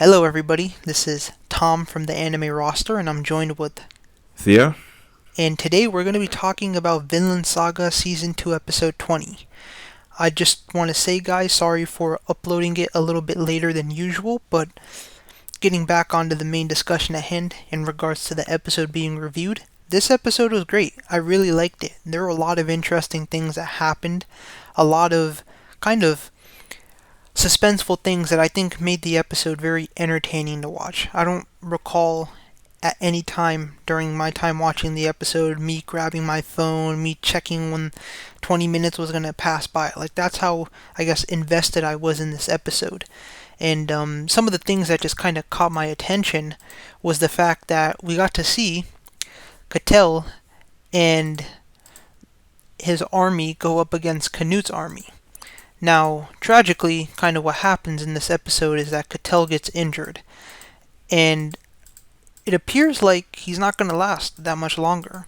Hello, everybody. This is Tom from the anime roster, and I'm joined with. Theo? And today we're going to be talking about Vinland Saga Season 2, Episode 20. I just want to say, guys, sorry for uploading it a little bit later than usual, but getting back onto the main discussion at hand in regards to the episode being reviewed. This episode was great. I really liked it. There were a lot of interesting things that happened, a lot of kind of suspenseful things that I think made the episode very entertaining to watch. I don't recall at any time during my time watching the episode me grabbing my phone, me checking when 20 minutes was going to pass by. Like, that's how, I guess, invested I was in this episode. And some of the things that just kind of caught my attention was the fact that we got to see Ketil and his army go up against Canute's army. Now, tragically, kind of what happens in this episode is that Ketil gets injured, and it appears like he's not going to last that much longer.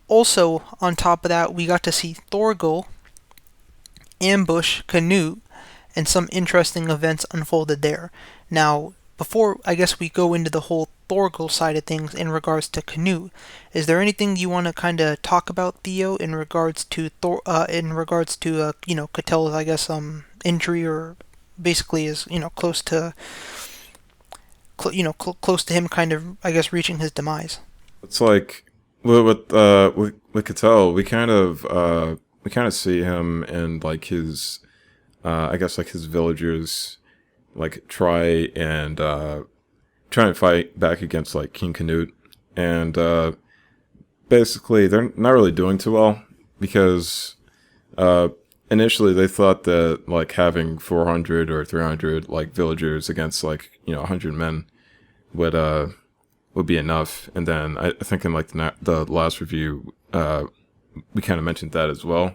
Also, on top of that, we got to see Thorgil ambush Canute, and some interesting events unfolded there. Now, before I guess we go into the whole Thorgil side of things in regards to Canute, is there anything you want to kind of talk about, Theo, in regards to Ketil's, I guess, injury, or basically is close to close to him kind of, I guess, reaching his demise. It's like with Ketil, we kind of see him and like his I guess like his villagers like try and fight back against like King Canute, and basically they're not really doing too well because uh initially they thought that like having 400 or 300 like villagers against like 100 men would would be enough. And then I think in like the last review, we kind of mentioned that as well.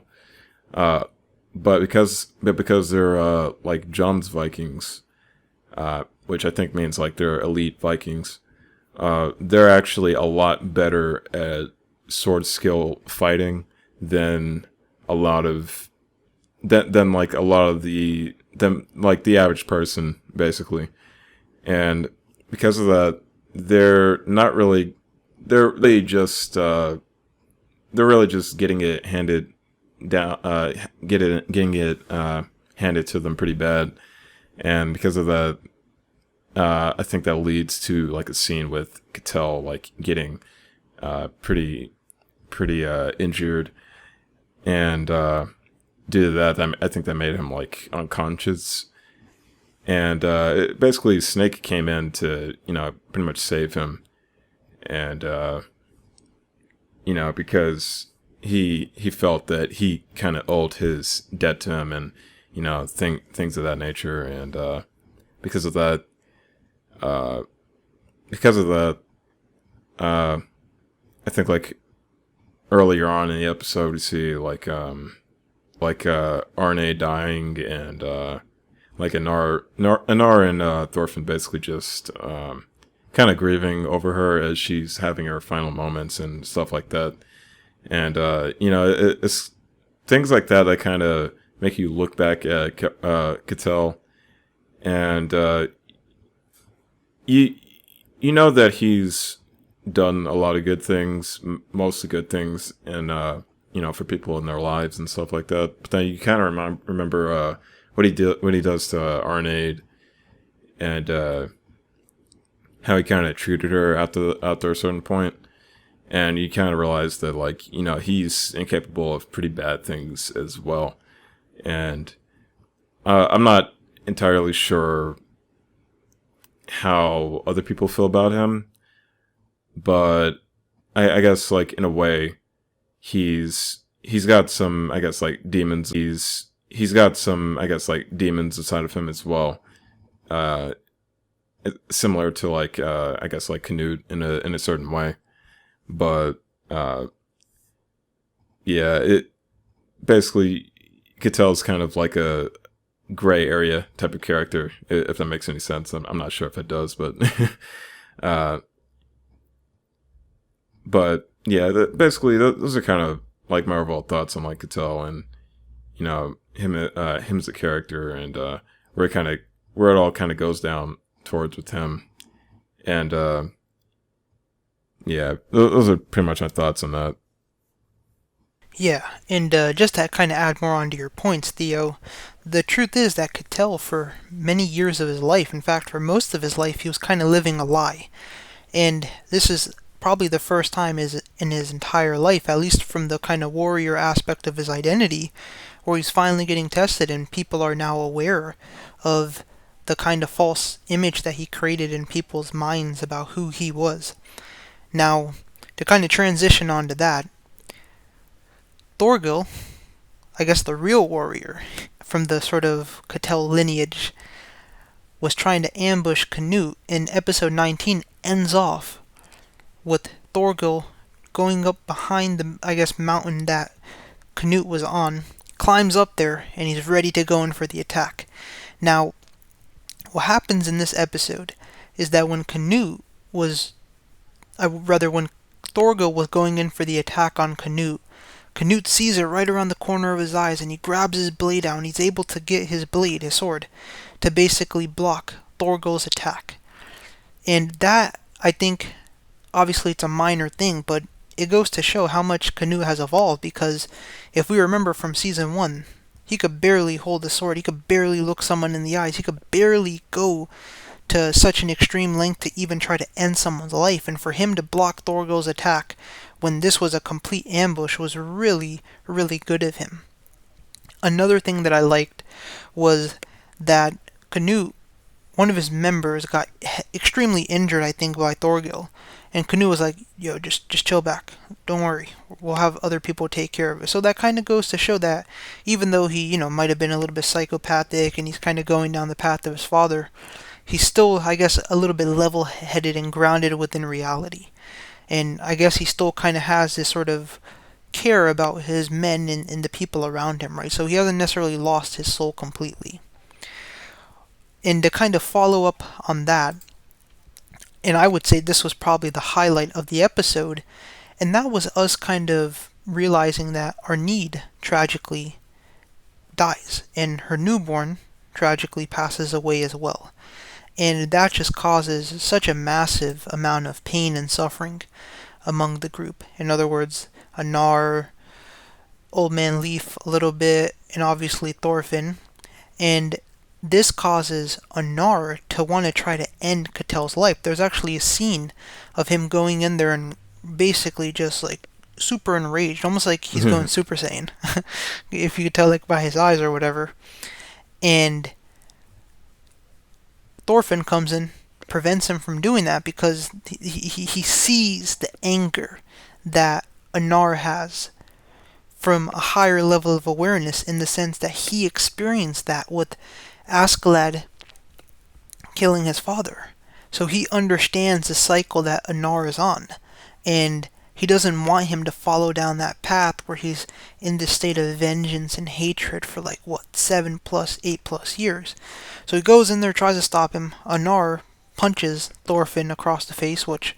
But because they're like John's Vikings, which I think means like they're elite Vikings, they're actually a lot better at sword skill fighting than a lot of than like a lot of the average person basically. And because of that, they're not really they're really just they're really just getting it handed down getting it handed to them pretty bad. And because of that, I think that leads to like a scene with Ketil like getting pretty injured, and due to that, I think that made him like unconscious. And basically Snake came in to pretty much save him, and because he felt that he kind of owed his debt to him, and things of that nature. And because of that, uh, because of that, I think like earlier on in the episode we see like Arne dying, and like Anar and Thorfinn basically just kind of grieving over her as she's having her final moments and stuff like that. And it's things like that that kind of make you look back at Ketil, and you know that he's done a lot of good things, mostly good things, and for people in their lives and stuff like that. But then you kind of remember what he does to Arnade, and how he kind of treated her after a certain point. And you kind of realize that like he's incapable of pretty bad things as well. And I'm not entirely sure how other people feel about him, but I guess like in a way he's got some, I guess, like demons. He's got some, I guess, like demons inside of him as well. Uh, Similar to like I guess like Canute in a certain way. But yeah, it basically Ketel's kind of like a gray area type of character, if that makes any sense. I'm not sure if it does, but uh, but yeah, basically those are kind of like my overall thoughts on like Ketil, and him as a character, and where it all kind of goes down towards with him. And yeah, those are pretty much my thoughts on that. Yeah, and just to kind of add more onto your points, Theo, the truth is that Ketil, for many years of his life, in fact, for most of his life, he was kind of living a lie. And this is probably the first time in his entire life, at least from the kind of warrior aspect of his identity, where he's finally getting tested and people are now aware of the kind of false image that he created in people's minds about who he was. Now, to kind of transition onto that, Thorgil, I guess the real warrior from the sort of Ketil lineage, was trying to ambush Canute, and episode 19 ends off with Thorgil going up behind the, I guess, mountain that Canute was on, climbs up there, and he's ready to go in for the attack. Now, what happens in this episode is that when when Thorgil was going in for the attack on Canute, Canute sees it right around the corner of his eyes, and he grabs his blade out, and he's able to get his blade, his sword, to basically block Thorgil's attack. And that, I think, obviously it's a minor thing, but it goes to show how much Canute has evolved, because if we remember from season 1, he could barely hold the sword, he could barely look someone in the eyes, he could barely go to such an extreme length to even try to end someone's life, and for him to block Thorgil's attack when this was a complete ambush was really, really good of him. Another thing that I liked was that Canute, one of his members, got extremely injured, I think, by Thorgil. And Canute was like, yo, just chill back. Don't worry. We'll have other people take care of it. So that kind of goes to show that even though he, might have been a little bit psychopathic and he's kind of going down the path of his father, he's still, I guess, a little bit level-headed and grounded within reality. And I guess he still kind of has this sort of care about his men and the people around him, right? So he hasn't necessarily lost his soul completely. And to kind of follow up on that, and I would say this was probably the highlight of the episode, and that was us kind of realizing that our need tragically dies, and her newborn tragically passes away as well. And that just causes such a massive amount of pain and suffering among the group. In other words, Anar, Old Man Leaf a little bit, and obviously Thorfinn. And this causes Anar to want to try to end Ketil's life. There's actually a scene of him going in there and basically just like super enraged, almost like he's going Super Saiyan, if you could tell like by his eyes or whatever. And Thorfinn comes in, prevents him from doing that because he sees the anger that Anar has from a higher level of awareness, in the sense that he experienced that with Askeladd killing his father. So he understands the cycle that Anar is on, and he doesn't want him to follow down that path where he's in this state of vengeance and hatred for 7 plus, 8 plus years. So he goes in there, tries to stop him. Anar punches Thorfinn across the face, which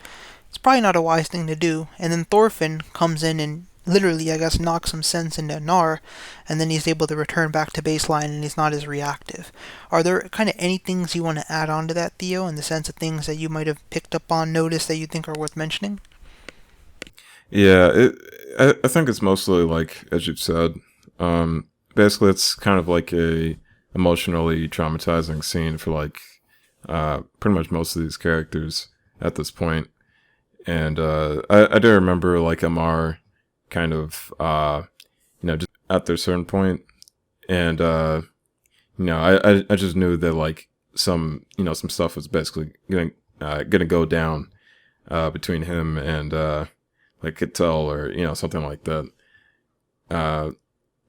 is probably not a wise thing to do. And then Thorfinn comes in and literally, I guess, knocks some sense into Anar, and then he's able to return back to baseline and he's not as reactive. Are there kind of any things you want to add on to that, Theo, in the sense of things that you might have picked up on, noticed that you think are worth mentioning? Yeah, I think it's mostly like, as you've said, basically it's kind of like a emotionally traumatizing scene for pretty much most of these characters at this point. And I do remember Amar kind of just at their certain point, and I just knew that some stuff was basically gonna go down between him and Ketil, or something like that.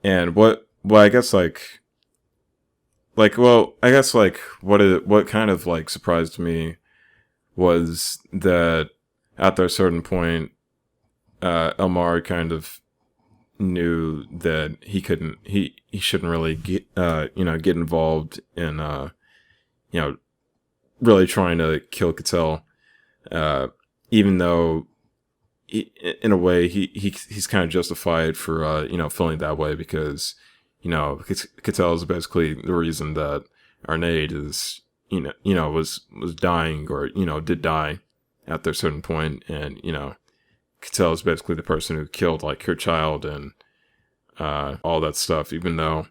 And what I guess what kind of surprised me was that at a certain point, Elmar kind of knew that he shouldn't really get involved in really trying to kill Ketil, even though in a way he's kind of justified for feeling that way, because Ketil is basically the reason that Arnade is was dying, or did die after a certain point, and Ketil is basically the person who killed like her child and all that stuff, even though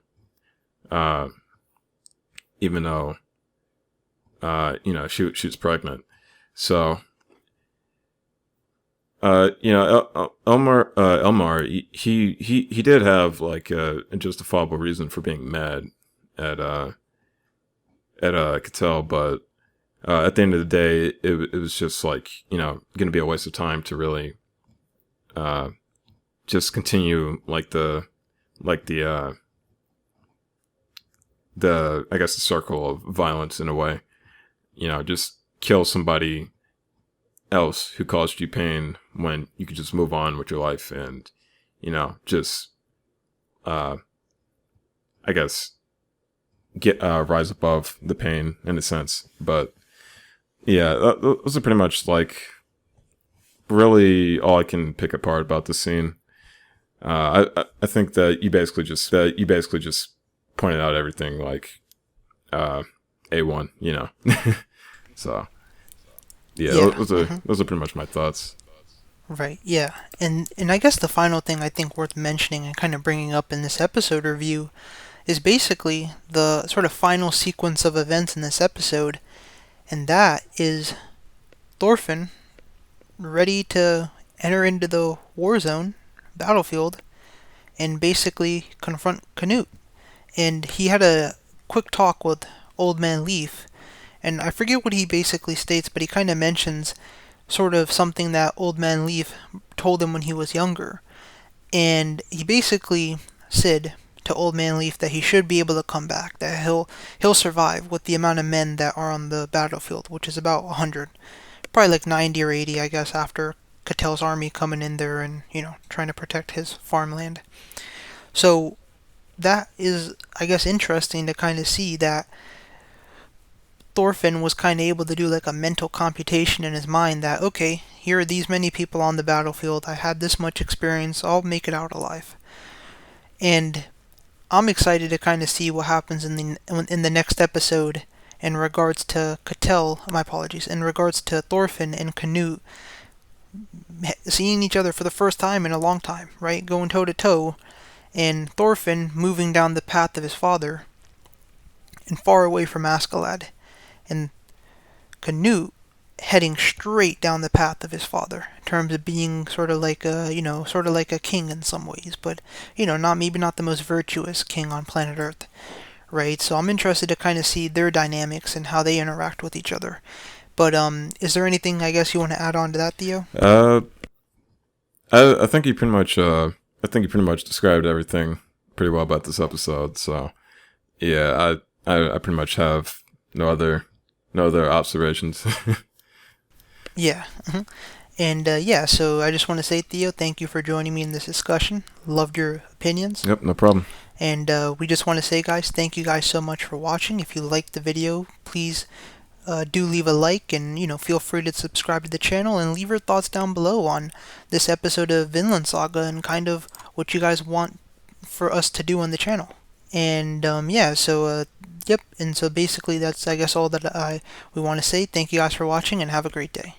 even though she was pregnant. So Elmar, he did have like a justifiable reason for being mad at Ketil, but at the end of the day, it was just like going to be a waste of time to really just continue like the I guess the circle of violence in a way. Just kill somebody else who caused you pain when you could just move on with your life and just I guess get rise above the pain in a sense. But yeah, those are pretty much like really all I can pick apart about the scene. I think that you basically just pointed out everything like A1, So yeah, Yeah. those are pretty much my thoughts. Right, yeah. And I guess the final thing I think worth mentioning and kind of bringing up in this episode review is basically the sort of final sequence of events in this episode, and that is Thorfinn ready to enter into the war zone, battlefield, and basically confront Canute. And he had a quick talk with Old Man Leaf, and I forget what he basically states, but he kind of mentions sort of something that Old Man Leaf told him when he was younger. And he basically said to Old Man Leaf that he should be able to come back, that he'll survive with the amount of men that are on the battlefield, which is about 100. Probably like 90 or 80, I guess, after Ketil's army coming in there and, trying to protect his farmland. So that is, I guess, interesting to kind of see that Thorfinn was kind of able to do like a mental computation in his mind that, okay, here are these many people on the battlefield, I had this much experience, I'll make it out alive. And I'm excited to kind of see what happens in the next episode in regards to in regards to Thorfinn and Canute seeing each other for the first time in a long time, right? Going toe to toe, and Thorfinn moving down the path of his father and far away from Askeladd, and Canute heading straight down the path of his father in terms of being sort of like a king in some ways, but not the most virtuous king on planet Earth, right? So I'm interested to kind of see their dynamics and how they interact with each other. But is there anything I guess you want to add on to that, Theo? I think you pretty much described everything pretty well about this episode. So yeah, I pretty much have no other observations. Yeah. And yeah, so I just want to say, Theo, thank you for joining me in this discussion. Loved your opinions. Yep, no problem. And we just want to say, guys, thank you guys so much for watching. If you liked the video, please do leave a like, and feel free to subscribe to the channel and leave your thoughts down below on this episode of Vinland Saga and kind of what you guys want for us to do on the channel. And yeah, so yep, and so basically that's I guess all that we want to say. Thank you guys for watching and have a great day.